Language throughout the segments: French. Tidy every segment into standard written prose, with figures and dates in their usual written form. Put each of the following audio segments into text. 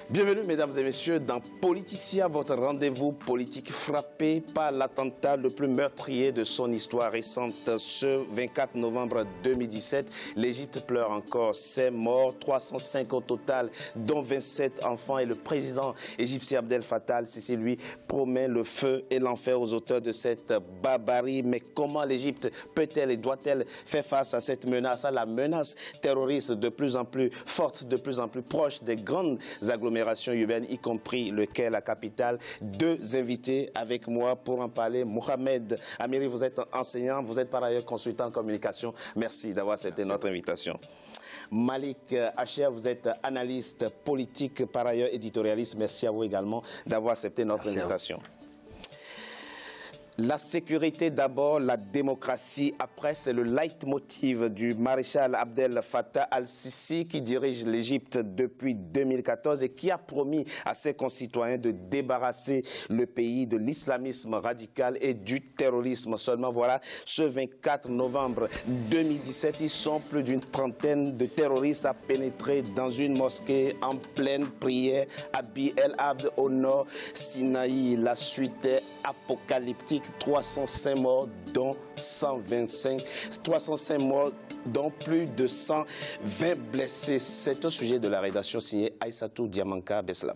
Bienvenue mesdames et messieurs dans Politicien, votre rendez-vous politique frappé par l'attentat le plus meurtrier de son histoire récente. Ce 24 novembre 2017, l'Égypte pleure encore ses morts, 305 au total, dont 27 enfants. Et le président égyptien Abdel Fattah al-Sisi, lui, promet le feu et l'enfer aux auteurs de cette barbarie. Mais comment l'Égypte peut-elle et doit-elle faire face à cette menace, à la menace terroriste de plus en plus forte, de plus en plus proche des grandes agglomérations urbaines, y compris le Caire, la capitale? Deux invités avec moi pour en parler. Mohamed Amiri, vous êtes enseignant, vous êtes par ailleurs consultant en communication. Merci d'avoir accepté notre invitation. Malik Hacher, vous êtes analyste politique, par ailleurs éditorialiste. Merci à vous également d'avoir accepté notre invitation. La sécurité d'abord, la démocratie après, c'est le leitmotiv du maréchal Abdel Fattah al-Sisi qui dirige l'Égypte depuis 2014 et qui a promis à ses concitoyens de débarrasser le pays de l'islamisme radical et du terrorisme. Seulement voilà, ce 24 novembre 2017, ils sont plus d'une trentaine de terroristes à pénétrer dans une mosquée en pleine prière à Bir el-Abd au nord Sinaï. La suite est apocalyptique. 305 morts, dont 305 morts, dont plus de 120 blessés. C'est au sujet de la rédaction signée Aïssatou Diamanka Beslam.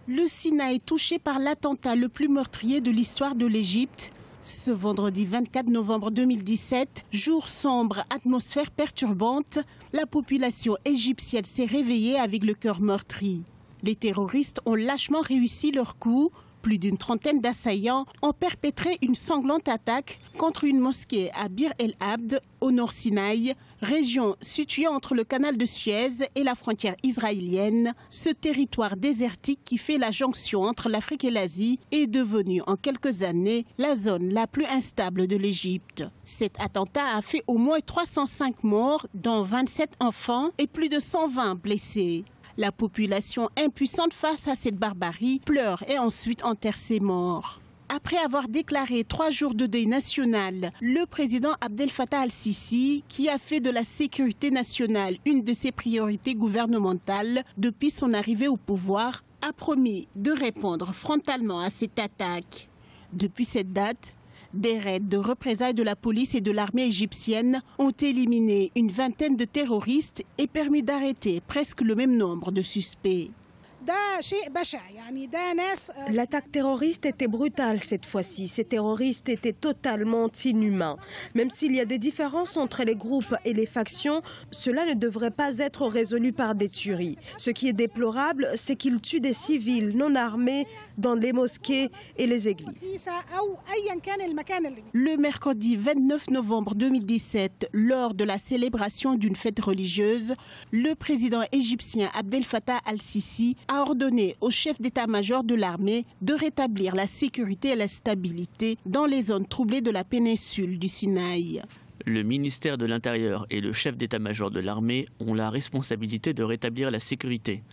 Le Sinaï est touché par l'attentat le plus meurtrier de l'histoire de l'Égypte. Ce vendredi 24 novembre 2017, jour sombre, atmosphère perturbante, la population égyptienne s'est réveillée avec le cœur meurtri. Les terroristes ont lâchement réussi leur coup. Plus d'une trentaine d'assaillants ont perpétré une sanglante attaque contre une mosquée à Bir el-Abd, au nord Sinaï, région située entre le canal de Suez et la frontière israélienne. Ce territoire désertique qui fait la jonction entre l'Afrique et l'Asie est devenu en quelques années la zone la plus instable de l'Égypte. Cet attentat a fait au moins 305 morts, dont 27 enfants et plus de 120 blessés. La population, impuissante face à cette barbarie, pleure et ensuite enterre ses morts. Après avoir déclaré 3 jours de deuil national, le président Abdel Fattah al-Sisi, qui a fait de la sécurité nationale une de ses priorités gouvernementales depuis son arrivée au pouvoir, a promis de répondre frontalement à cette attaque. Depuis cette date, des raids de représailles de la police et de l'armée égyptienne ont éliminé une vingtaine de terroristes et permis d'arrêter presque le même nombre de suspects. L'attaque terroriste était brutale cette fois-ci. Ces terroristes étaient totalement inhumains. Même s'il y a des différences entre les groupes et les factions, cela ne devrait pas être résolu par des tueries. Ce qui est déplorable, c'est qu'ils tuent des civils non armés dans les mosquées et les églises. Le mercredi 29 novembre 2017, lors de la célébration d'une fête religieuse, le président égyptien Abdel Fattah al-Sisi a ordonné au chef d'état-major de l'armée de rétablir la sécurité et la stabilité dans les zones troublées de la péninsule du Sinaï. Le ministère de l'Intérieur et le chef d'état-major de l'armée ont la responsabilité de rétablir la sécurité.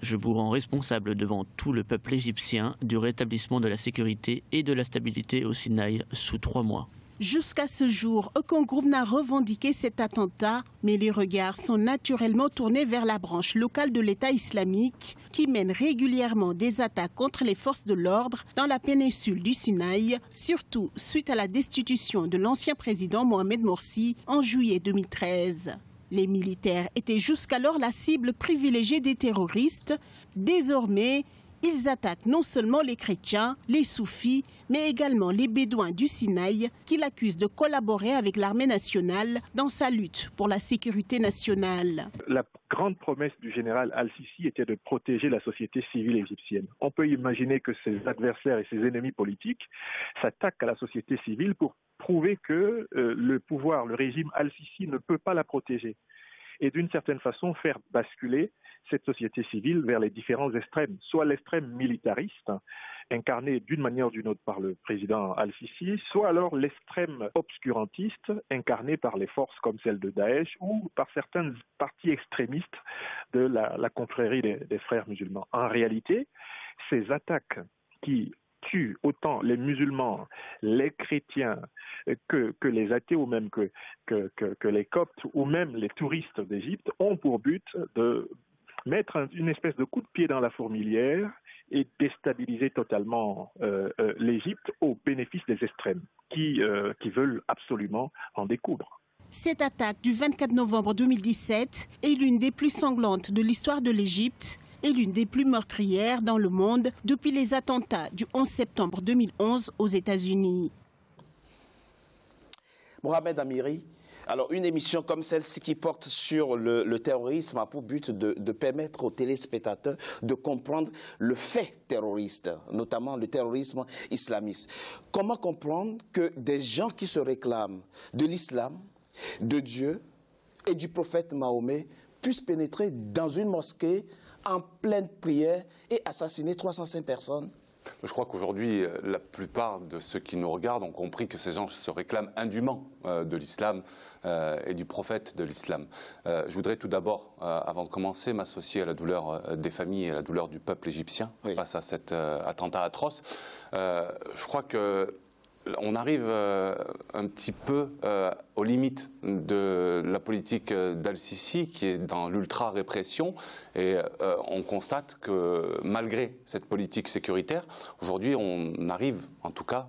Je vous rends responsable devant tout le peuple égyptien du rétablissement de la sécurité et de la stabilité au Sinaï sous 3 mois. Jusqu'à ce jour, aucun groupe n'a revendiqué cet attentat, mais les regards sont naturellement tournés vers la branche locale de l'État islamique qui mène régulièrement des attaques contre les forces de l'ordre dans la péninsule du Sinaï, surtout suite à la destitution de l'ancien président Mohamed Morsi en juillet 2013. Les militaires étaient jusqu'alors la cible privilégiée des terroristes. Désormais, ils attaquent non seulement les chrétiens, les soufis, mais également les bédouins du Sinaï, qu'ils accusent de collaborer avec l'armée nationale dans sa lutte pour la sécurité nationale. La grande promesse du général al-Sisi était de protéger la société civile égyptienne. On peut imaginer que ses adversaires et ses ennemis politiques s'attaquent à la société civile pour prouver que le pouvoir, le régime al-Sisi ne peut pas la protéger. Et d'une certaine façon faire basculer cette société civile vers les différents extrêmes, soit l'extrême militariste, incarné d'une manière ou d'une autre par le président al-Sisi, soit alors l'extrême obscurantiste, incarné par les forces comme celle de Daesh ou par certains partis extrémistes de la confrérie des frères musulmans. En réalité, ces attaques qui tuent autant les musulmans, les chrétiens, que les athées ou même que les coptes ou même les touristes d'Égypte ont pour but de mettre une espèce de coup de pied dans la fourmilière et déstabiliser totalement l'Égypte au bénéfice des extrêmes qui veulent absolument en découdre. Cette attaque du 24 novembre 2017 est l'une des plus sanglantes de l'histoire de l'Égypte et l'une des plus meurtrières dans le monde depuis les attentats du 11 septembre 2011 aux États-Unis. Mohamed Amiri, alors une émission comme celle-ci qui porte sur le terrorisme a pour but de permettre aux téléspectateurs de comprendre le fait terroriste, notamment le terrorisme islamiste. Comment comprendre que des gens qui se réclament de l'islam, de Dieu et du prophète Mahomet puissent pénétrer dans une mosquée en pleine prière et assassiner 305 personnes? Je crois qu'aujourd'hui, la plupart de ceux qui nous regardent ont compris que ces gens se réclament indûment de l'islam et du prophète de l'islam. Je voudrais tout d'abord, avant de commencer, m'associer à la douleur des familles et à la douleur du peuple égyptien face à cet attentat atroce. Je crois que on arrive un petit peu aux limites de la politique d'Al-Sisi qui est dans l'ultra-répression et on constate que malgré cette politique sécuritaire, aujourd'hui on arrive, en tout cas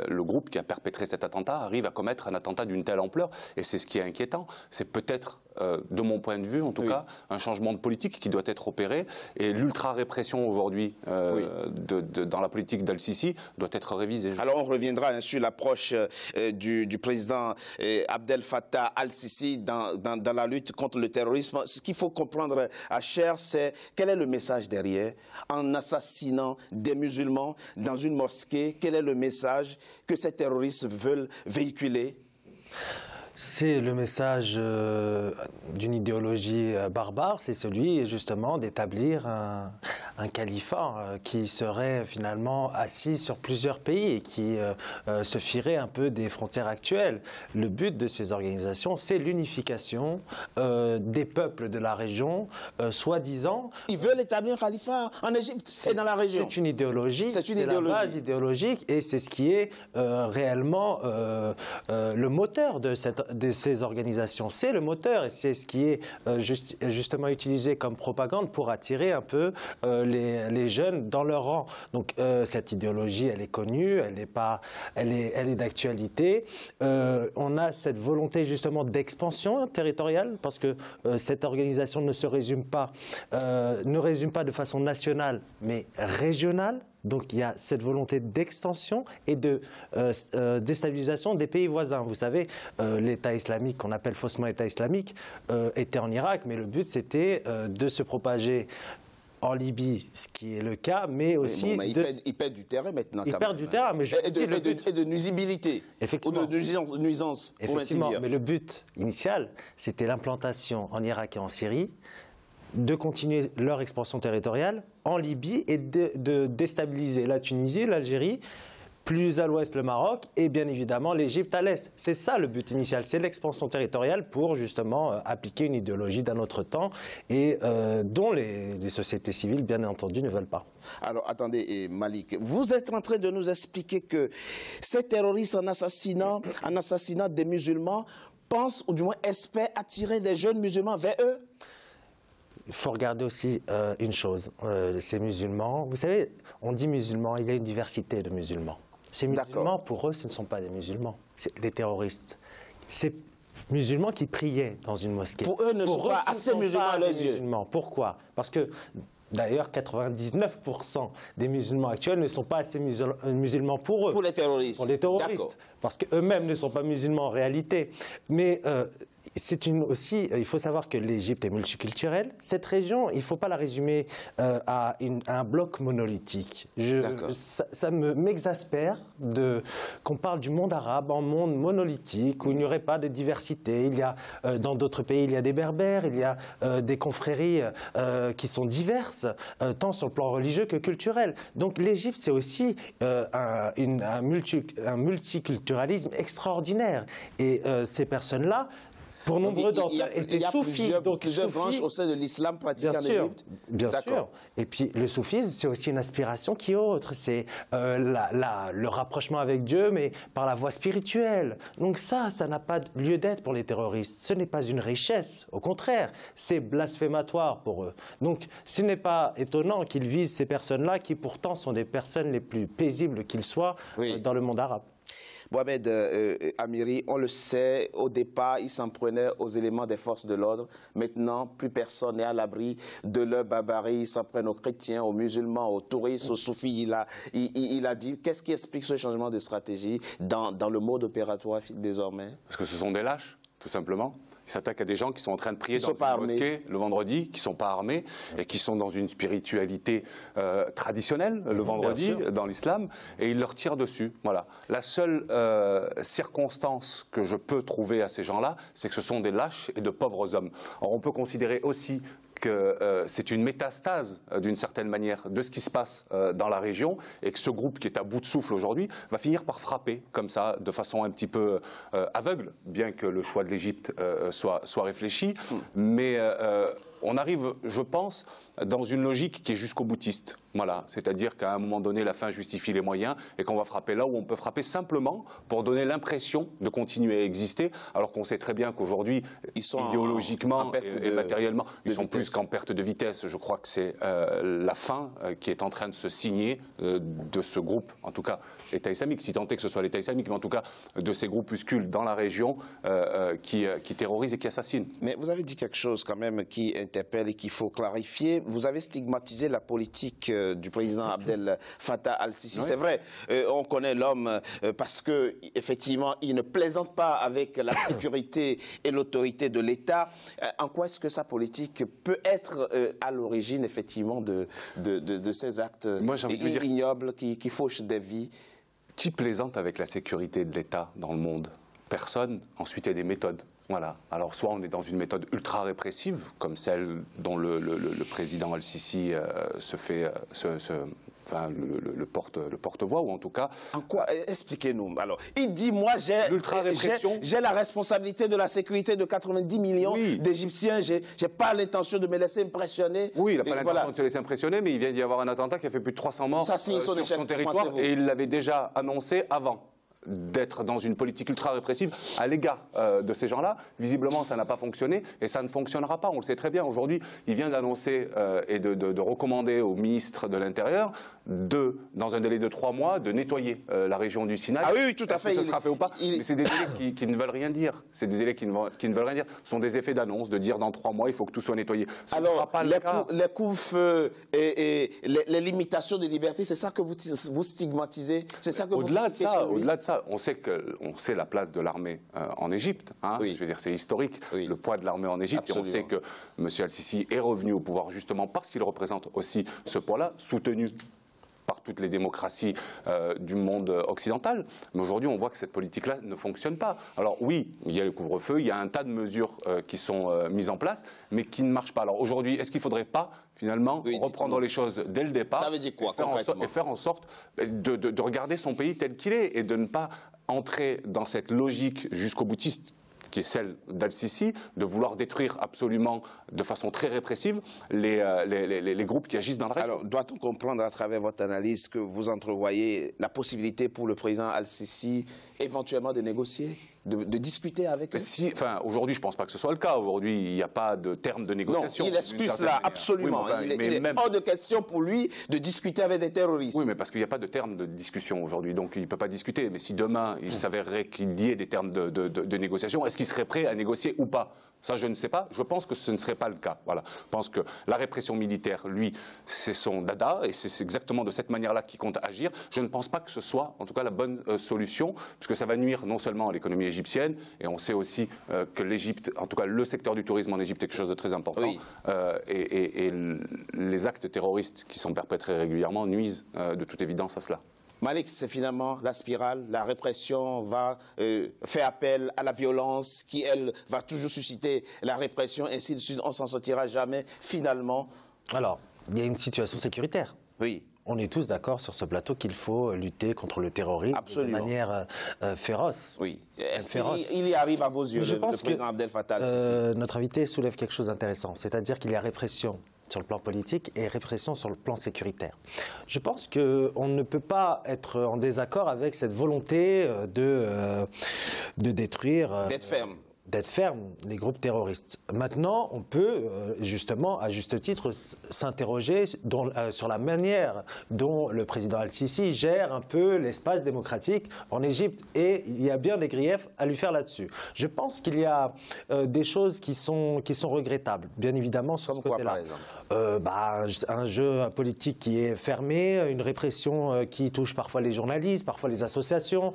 le groupe qui a perpétré cet attentat arrive à commettre un attentat d'une telle ampleur et c'est ce qui est inquiétant. C'est peut-être, de mon point de vue en tout cas, un changement de politique qui doit être opéré et l'ultra-répression aujourd'hui dans la politique d'Al-Sisi doit être révisée. Alors on reviendra sur l'approche du président Abdel Fattah al-Sisi dans la lutte contre le terrorisme. Ce qu'il faut comprendre à Cher, c'est quel est le message derrière en assassinant des musulmans dans une mosquée. Quel est le message que ces terroristes veulent véhiculer? C'est le message d'une idéologie barbare, c'est celui justement d'établir un califat qui serait finalement assis sur plusieurs pays et qui se fierait un peu des frontières actuelles. Le but de ces organisations, c'est l'unification des peuples de la région, soi-disant. Ils veulent établir un califat en Égypte et dans la région. C'est une idéologie, c'est la base idéologique et c'est ce qui est réellement le moteur de ces organisations. C'est le moteur et c'est ce qui est justement utilisé comme propagande pour attirer un peu les jeunes dans leur rang. Donc cette idéologie, elle est connue, elle est d'actualité. On a cette volonté justement d'expansion territoriale parce que cette organisation ne résume pas de façon nationale mais régionale. Donc il y a cette volonté d'extension et de déstabilisation des pays voisins. Vous savez, l'État islamique, qu'on appelle faussement État islamique, était en Irak, mais le but c'était de se propager en Libye, ce qui est le cas, mais aussi... il perd du terrain maintenant. Il perd du terrain, mais et de nuisibilité. Effectivement. Ou de nuisance, pour ainsi dire. Mais le but initial, c'était l'implantation en Irak et en Syrie, de continuer leur expansion territoriale en Libye et de déstabiliser la Tunisie, l'Algérie, plus à l'ouest le Maroc et bien évidemment l'Égypte à l'est. C'est ça le but initial, c'est l'expansion territoriale pour justement appliquer une idéologie d'un autre temps et dont les sociétés civiles bien entendu ne veulent pas. Alors attendez Malik, vous êtes en train de nous expliquer que ces terroristes en assassinant des musulmans pensent ou du moins espèrent attirer des jeunes musulmans vers eux? Il faut regarder aussi une chose, ces musulmans, vous savez, on dit musulmans, il y a une diversité de musulmans. Ces musulmans, pour eux, ce ne sont pas des musulmans, c'est des terroristes. Ces musulmans qui priaient dans une mosquée. Pour eux, ne sont pas assez musulmans à leurs yeux. Pourquoi? Parce que, d'ailleurs, 99% des musulmans actuels ne sont pas assez musulmans pour eux. Pour les terroristes. Pour les terroristes. Parce qu'eux-mêmes ne sont pas musulmans en réalité. Mais il faut savoir que l'Égypte est multiculturelle. Cette région, il ne faut pas la résumer à un bloc monolithique. Ça m'exaspère qu'on parle du monde arabe en monde monolithique où il n'y aurait pas de diversité. Il y a, dans d'autres pays, il y a des berbères, il y a des confréries qui sont diverses, tant sur le plan religieux que culturel. Donc l'Égypte, c'est aussi un multiculturalisme extraordinaire. Et ces personnes-là, Pour nombreux d'entre eux étaient soufis. Il y a plusieurs branches au sein de l'islam pratiqué en Égypte. Bien sûr. Et puis le soufisme, c'est aussi une aspiration qui est autre. C'est le rapprochement avec Dieu, mais par la voie spirituelle. Donc ça n'a pas lieu d'être pour les terroristes. Ce n'est pas une richesse. Au contraire, c'est blasphématoire pour eux. Donc ce n'est pas étonnant qu'ils visent ces personnes-là qui pourtant sont des personnes les plus paisibles qu'ils soient dans le monde arabe. Mohamed Amiri, on le sait, au départ, ils s'en prenaient aux éléments des forces de l'ordre. Maintenant, plus personne n'est à l'abri de leur barbarie. Ils s'en prennent aux chrétiens, aux musulmans, aux touristes, aux soufis. Il a dit, qu'est-ce qui explique ce changement de stratégie dans le mode opératoire désormais? Parce que ce sont des lâches, tout simplement. Ils s'attaquent à des gens qui sont en train de prier dans une mosquée le vendredi, qui ne sont pas armés et qui sont dans une spiritualité traditionnelle le vendredi dans l'islam, et ils leur tirent dessus. Voilà. La seule circonstance que je peux trouver à ces gens-là, c'est que ce sont des lâches et de pauvres hommes. Alors on peut considérer aussi que c'est une métastase, d'une certaine manière, de ce qui se passe dans la région, et que ce groupe qui est à bout de souffle aujourd'hui va finir par frapper, comme ça, de façon un petit peu aveugle, bien que le choix de l'Égypte soit réfléchi. Mais on arrive, je pense, dans une logique qui est jusqu'au boutiste. Voilà, c'est-à-dire qu'à un moment donné, la fin justifie les moyens et qu'on va frapper là où on peut frapper simplement pour donner l'impression de continuer à exister, alors qu'on sait très bien qu'aujourd'hui, idéologiquement et matériellement, ils sont plus qu'en perte de vitesse. Je crois que c'est la fin qui est en train de se signer de ce groupe, en tout cas État islamique, si tant est que ce soit l'État islamique, mais en tout cas de ces groupuscules dans la région qui terrorisent et qui assassinent. Mais vous avez dit quelque chose quand même qui interpelle et qu'il faut clarifier. Vous avez stigmatisé la politique du président Abdel Fattah al-Sisi. Oui. C'est vrai, on connaît l'homme parce que effectivement, il ne plaisante pas avec la sécurité et l'autorité de l'État. En quoi est-ce que sa politique peut être à l'origine effectivement de ces actes ignobles qui fauchent des vies? Qui plaisante avec la sécurité de l'État dans le monde? Personne. Ensuite, il y a des méthodes. Voilà. Alors, soit on est dans une méthode ultra répressive, comme celle dont le président al-Sisi le porte-voix, ou en tout cas... En quoi? Expliquez-nous. Alors, il dit, moi, j'ai la responsabilité de la sécurité de 90 millions d'Égyptiens. J'ai pas l'intention de me laisser impressionner. Oui, il n'a pas l'intention de se laisser impressionner, mais il vient d'y avoir un attentat qui a fait plus de 300 morts sur son territoire, et il l'avait déjà annoncé avant d'être dans une politique ultra répressive à l'égard de ces gens-là. Visiblement, ça n'a pas fonctionné et ça ne fonctionnera pas. On le sait très bien. Aujourd'hui, il vient d'annoncer et de recommander au ministre de l'Intérieur dans un délai de 3 mois, de nettoyer la région du Sinaï. Ah oui, tout à fait. Ce sera fait ou pas? Mais c'est des délais qui ne veulent rien dire. C'est des délais qui ne veulent rien dire. Ce sont des effets d'annonce, de dire dans 3 mois, il faut que tout soit nettoyé. Ça ne sera pas le cas. Les couvre-feux et les limitations de liberté, c'est ça que vous stigmatisez? C'est ça que au-delà de ça, on sait la place de l'armée en Égypte. Hein. Oui. Je veux dire, c'est historique, le poids de l'armée en Égypte. Absolument. Et on sait que M. al-Sisi est revenu au pouvoir justement parce qu'il représente aussi ce poids-là, soutenu par toutes les démocraties du monde occidental. Mais aujourd'hui, on voit que cette politique-là ne fonctionne pas. Alors oui, il y a le couvre-feu, il y a un tas de mesures qui sont mises en place, mais qui ne marchent pas. Alors aujourd'hui, est-ce qu'il ne faudrait pas, finalement, reprendre les choses dès le départ? Ça veut dire quoi, et faire en sorte de regarder son pays tel qu'il est et de ne pas entrer dans cette logique jusqu'au boutiste qui est celle d'al-Sisi, de vouloir détruire absolument de façon très répressive les groupes qui agissent dans la région. Alors, doit-on comprendre à travers votre analyse que vous entrevoyez la possibilité pour le président al-Sisi éventuellement de négocier, de discuter avec eux? Aujourd'hui, je ne pense pas que ce soit le cas. Aujourd'hui, il n'y a pas de terme de négociation. Non, il excuse cela, absolument. Oui, il est hors de question pour lui de discuter avec des terroristes. Oui, mais parce qu'il n'y a pas de terme de discussion aujourd'hui, donc il ne peut pas discuter. Mais si demain, il s'avérerait qu'il y ait des termes de négociation, est-ce qu'il serait prêt à négocier ou pas? Ça, je ne sais pas. Je pense que ce ne serait pas le cas. Voilà. Je pense que la répression militaire, lui, c'est son dada, et c'est exactement de cette manière-là qu'il compte agir. Je ne pense pas que ce soit, en tout cas, la bonne solution, puisque ça va nuire non seulement à l'économie égyptienne, et on sait aussi que l'Égypte, en tout cas le secteur du tourisme en Égypte est quelque chose de très important, oui. Et les actes terroristes qui sont perpétrés régulièrement nuisent de toute évidence à cela. Malik, c'est finalement la spirale, la répression va faire appel à la violence qui, elle, va toujours susciter la répression, ainsi de suite, on ne s'en sortira jamais, finalement. Alors, il y a une situation sécuritaire. Oui. On est tous d'accord sur ce plateau qu'il faut lutter contre le terrorisme de manière féroce. Oui. Est-ce qu'il y arrive à vos yeux, le président Abdel Fattah al-Sisi? Notre invité soulève quelque chose d'intéressant, c'est-à-dire qu'il y a répression sur le plan politique et répression sur le plan sécuritaire. Je pense qu'on ne peut pas être en désaccord avec cette volonté de détruire... D'être ferme. D'être ferme, les groupes terroristes. Maintenant, on peut justement, à juste titre, s'interroger sur la manière dont le président al-Sisi gère un peu l'espace démocratique en Égypte, et il y a bien des griefs à lui faire là-dessus. Je pense qu'il y a des choses qui sont regrettables, bien évidemment, sur ce côté-là. Un jeu politique qui est fermé, une répression qui touche parfois les journalistes, parfois les associations,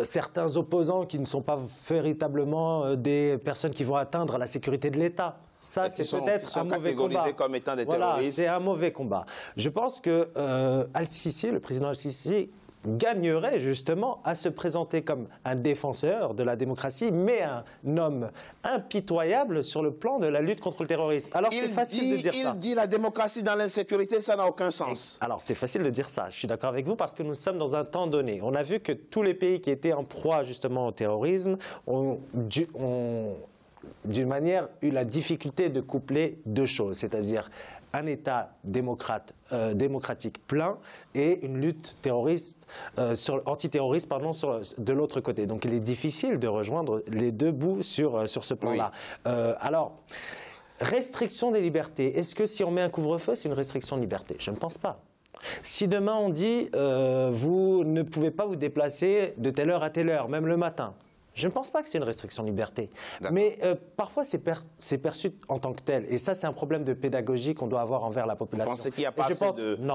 certains opposants qui ne sont pas véritablement des personnes qui vont atteindre la sécurité de l'État. Ça, c'est peut-être un mauvais combat. Comme étant des voilà, terroristes. c'est un mauvais combat. Je pense que al-Sisi, le président al-Sisi, gagnerait justement à se présenter comme un défenseur de la démocratie, mais un homme impitoyable sur le plan de la lutte contre le terrorisme. Alors c'est facile de dire ça. Il dit la démocratie dans l'insécurité, ça n'a aucun sens. Alors c'est facile de dire ça, je suis d'accord avec vous, parce que nous sommes dans un temps donné. On a vu que tous les pays qui étaient en proie justement au terrorisme ont d'une manière eu la difficulté de coupler deux choses, c'est-à-dire un État démocratique plein et une lutte terroriste, antiterroriste de l'autre côté. Donc il est difficile de rejoindre les deux bouts sur ce plan-là. Oui. Alors, restriction des libertés. Est-ce que si on met un couvre-feu, c'est une restriction de liberté? Je ne pense pas. Si demain on dit vous ne pouvez pas vous déplacer de telle heure à telle heure, même le matin, je ne pense pas que c'est une restriction de liberté. Mais parfois, c'est perçu en tant que tel. Et ça, c'est un problème de pédagogie qu'on doit avoir envers la population. Vous pensez qu'il n'y a pas assez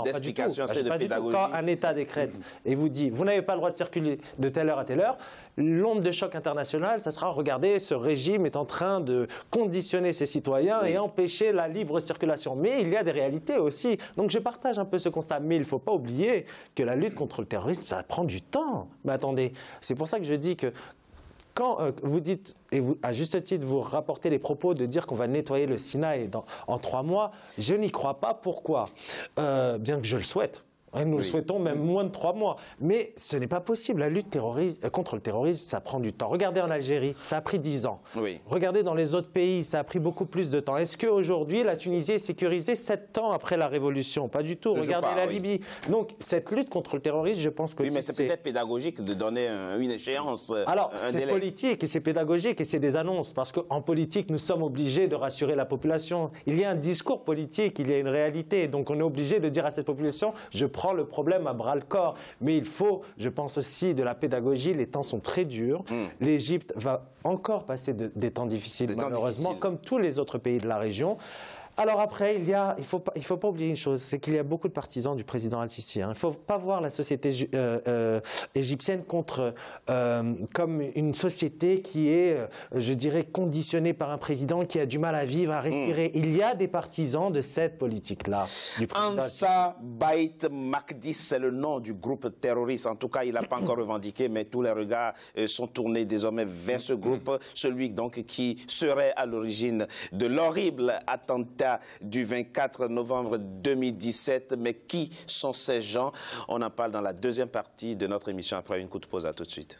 d'explications, assez de pédagogie? Quand un État décrète et vous dit, vous n'avez pas le droit de circuler de telle heure à telle heure, l'onde de choc internationale, ça sera, regardez, ce régime est en train de conditionner ses citoyens et empêcher la libre circulation. Mais il y a des réalités aussi. Donc je partage un peu ce constat. Mais il ne faut pas oublier que la lutte contre le terrorisme, ça prend du temps. Mais attendez, c'est pour ça que je dis que quand vous dites, et vous, à juste titre, vous rapportez les propos de dire qu'on va nettoyer le Sinaï en 3 mois, je n'y crois pas. Pourquoi? Bien que je le souhaite. Nous le souhaitons même moins de 3 mois. Mais ce n'est pas possible. La lutte contre le terrorisme, ça prend du temps. Regardez en Algérie, ça a pris 10 ans. Regardez dans les autres pays, ça a pris beaucoup plus de temps. Est-ce qu'aujourd'hui, la Tunisie est sécurisée 7 ans après la Révolution? Pas du tout. Regardez la Libye. Donc, cette lutte contre le terrorisme, je pense que mais c'est peut-être pédagogique de donner une échéance. Alors, c'est politique et c'est pédagogique et c'est des annonces. Parce qu'en politique, nous sommes obligés de rassurer la population. Il y a un discours politique, il y a une réalité. Donc, on est obligé de dire à cette population, je prend le problème à bras-le-corps. Mais il faut, je pense aussi, de la pédagogie. Les temps sont très durs. L'Égypte va encore passer des temps difficiles, malheureusement, comme tous les autres pays de la région. Alors après, il faut pas oublier une chose, c'est qu'il y a beaucoup de partisans du président al-Sisi. Il ne faut pas voir la société égyptienne comme une société qui est, je dirais, conditionnée par un président qui a du mal à vivre, à respirer. Il y a des partisans de cette politique-là. Ansar Bait Makdis, c'est le nom du groupe terroriste. En tout cas, il n'a pas encore revendiqué, mais tous les regards sont tournés désormais vers ce groupe, celui donc qui serait à l'origine de l'horrible attentat du 24 novembre 2017. Mais qui sont ces gens? On en parle dans la deuxième partie de notre émission après une courte pause. À tout de suite.